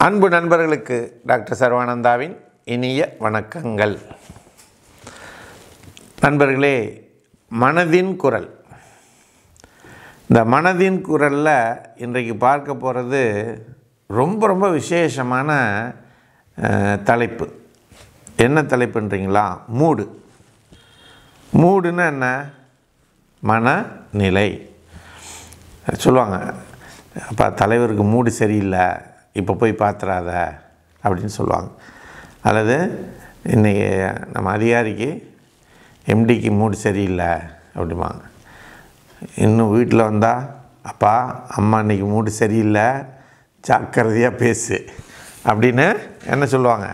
அன்பு நண்பர்களுக்கு டாக்டர் சர்வானந்தாவின் இனிய வணக்கங்கள். நண்பர்களே, மனதின் குரல். இந்த மனதின் குரலில் இன்றைக்கு பார்க்க போகிறது ரொம்ப விசேஷமான தலைப்பு. என்ன தலைப்புன்றீங்களா? மூடுன்னா என்ன? மனநிலை. சொல்லுவாங்க, அப்போ தலைவருக்கு மூடு சரியில்லை, இப்போ போய் பார்த்துறாத அப்படின்னு சொல்லுவாங்க. அல்லது இன்றைக்கி நம்ம அதிகாரிக்கு எம்டிக்கு மூடு சரியில்லை அப்படிம்பாங்க. இன்னும் வீட்டில் வந்தால், அப்பா அம்மா இன்றைக்கி மூடு சரியில்லை, ஜாக்கிரதையாக பேசு அப்படின்னு என்ன சொல்லுவாங்க?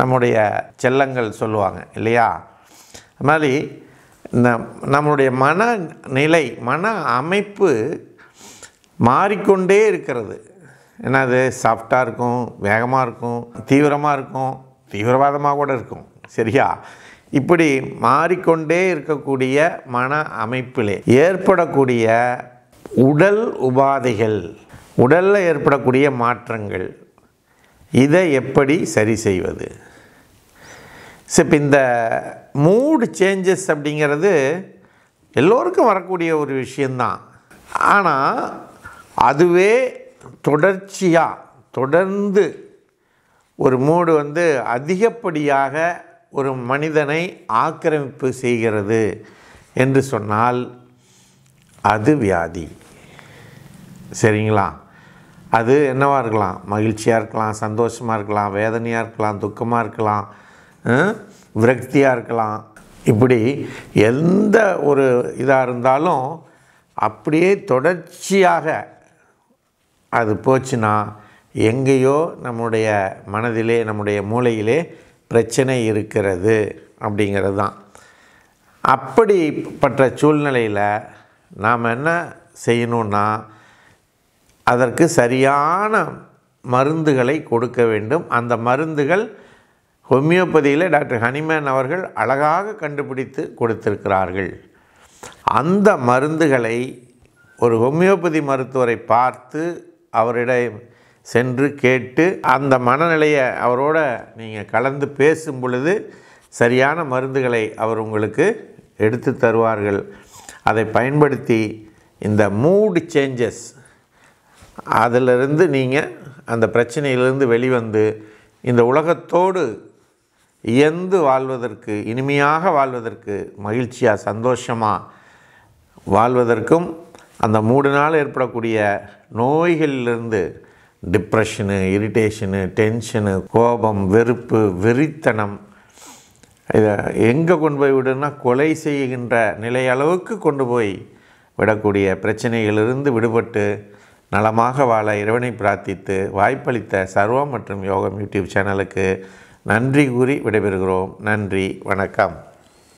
நம்முடைய செல்லங்கள் சொல்லுவாங்க இல்லையா? அது மாதிரி இந்த நம்மளுடைய மனநிலை, மன அமைப்பு மாறிக்கொண்டே இருக்கிறது. என்னது? சாஃப்டாக இருக்கும், வேகமாக இருக்கும், தீவிரமாக இருக்கும், தீவிரவாதமாக கூட இருக்கும். சரியா? இப்படி மாறிக்கொண்டே இருக்கக்கூடிய மன அமைப்பிலே ஏற்படக்கூடிய உடல் உபாதைகள், உடலில் ஏற்படக்கூடிய மாற்றங்கள், இதை எப்படி சரி செய்வது? இப்போ இந்த மூடு சேஞ்சஸ் அப்படிங்கிறது எல்லோருக்கும் வரக்கூடிய ஒரு விஷயந்தான். ஆனால் அதுவே தொடர்ந்து ஒரு மூடு அதிகப்படியாக ஒரு மனிதனை ஆக்கிரமிப்பு செய்கிறது என்று சொன்னால் அது வியாதி. சரிங்களா? அது என்னவாக இருக்கலாம்? மகிழ்ச்சியாக இருக்கலாம், சந்தோஷமாக இருக்கலாம், வேதனையாக இருக்கலாம், துக்கமாக இருக்கலாம், விரக்தியாக இருக்கலாம். இப்படி எந்த ஒரு இதாக இருந்தாலும் அப்படியே தொடர்ச்சியாக அது போச்சுன்னா எங்கேயோ நம்முடைய மனதிலே, நம்முடைய மூளையிலே பிரச்சனை இருக்கிறது அப்படிங்கிறது தான். அப்படிப்பட்ட சூழ்நிலையில் நாம் என்ன செய்யணுன்னா, அதற்கு சரியான மருந்துகளை கொடுக்க வேண்டும். அந்த மருந்துகள் ஹோமியோபதியில் டாக்டர் ஹனிமேன் அவர்கள் அழகாக கண்டுபிடித்து கொடுத்திருக்கிறார்கள். அந்த மருந்துகளை ஒரு ஹோமியோபதி மருத்துவரை பார்த்து அவரிடம் சென்று கேட்டு அந்த மனநிலையை அவரோட நீங்கள் கலந்து பேசும் பொழுது சரியான மருந்துகளை அவர் உங்களுக்கு எடுத்து தருவார்கள். அதை பயன்படுத்தி இந்த மூடு சேஞ்சஸ், அதிலிருந்து நீங்கள் அந்த பிரச்சனையிலிருந்து வெளிவந்து இந்த உலகத்தோடு இயந்து வாழ்வதற்கு, இனிமையாக வாழ்வதற்கு, மகிழ்ச்சியாக சந்தோஷமாக வாழ்வதற்கும், அந்த மூடுனால் ஏற்படக்கூடிய நோய்களிலிருந்து, டிப்ரெஷனு, இரிட்டேஷனு, டென்ஷனு, கோபம், வெறுப்பு, வெறித்தனம், இதை எங்கே கொண்டு போய் விடுன்னா கொலை செய்கின்ற நிலை அளவுக்கு கொண்டு போய் விடக்கூடிய பிரச்சனைகளிலிருந்து விடுபட்டு நலமாக வாழ இறைவனை பிரார்த்தித்து வாய்ப்பளித்த சர்வம் மற்றும் யோகம் யூடியூப் சேனலுக்கு நன்றி கூறி விடைபெறுகிறோம். நன்றி, வணக்கம்.